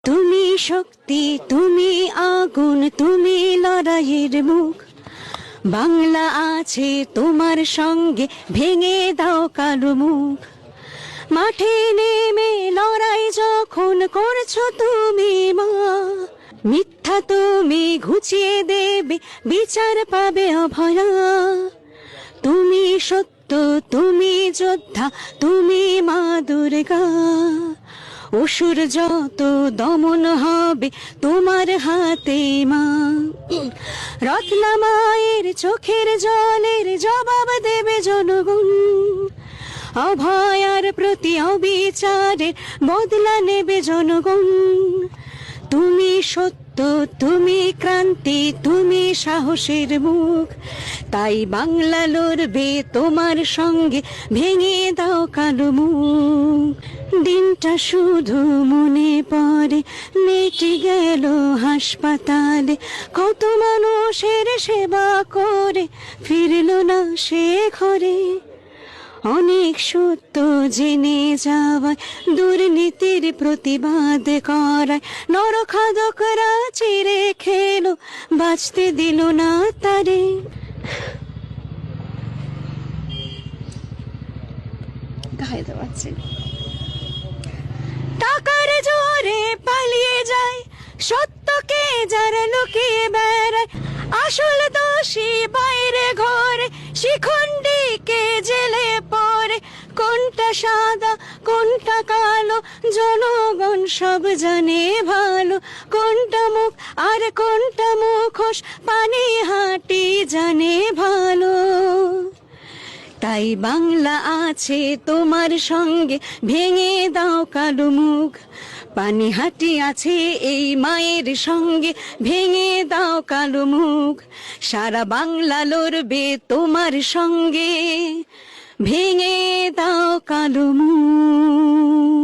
তুমি শক্তি, তুমি আগুন, তুমি লড়াইয়ের মুখ। বাংলা আছে তোমার সঙ্গে, ভেঙে দাও কালো মুখ। মাঠে নেমে লড়াই যখন করছো তুমি মা, মিথ্যা তুমি ঘুচিয়ে দেবে, বিচার পাবে অভয়া। তুমি সত্য, তুমি যোদ্ধা, তুমি মা দুর্গা। অসুর যত দমন হবে তোমার হাতে মা। রত্না মায়ের চোখের জলের জবাব দেবে জনগণ। অভয়ার প্রতি অবিচারের বদলা নেবে জনগণ। তুমি সত্য, তুমি ক্রান্তি, তুমি সাহসের মুখ। তাই বাংলা লড়বে তোমার সঙ্গে, ভেঙে দাও কালো মুখ। দিনটা শুধু মনে পড়ে, মেটে গেল হাসপাতালে, কত মানুষের সেবা করে ফিরলো না সে ঘরে। অনেক সত্য জেনে যাওয়ায়, দুর্নীতির প্রতিবাদ করায়, নরখাদকরা চিরে খেলো, বাঁচতে দিল না তারে। গাইতে পারছি। টাকার জোরে পালিয়ে যায় সত্যকে যারা লুকিয়ে বেড়ায়, আসল দোষী বাইরে ঘরে, শিখণ্ডীকে জেলে পড়ে। কোনটা সাদা কোনটা কালো জনগণ সব জানে ভালো। কোনটা মুখ আর কোনটা মুখোশ পানি হাঁটি জানে ভালো। তাই বাংলা আছে তোমার সঙ্গে, ভেঙে দাও কালো মুখ। পানিহাটি আছে এই মায়ের সঙ্গে, ভেঙে দাও কালো মুখ। সারা বাংলা লড়বে তোমার সঙ্গে, ভেঙে দাও কালো মুখ।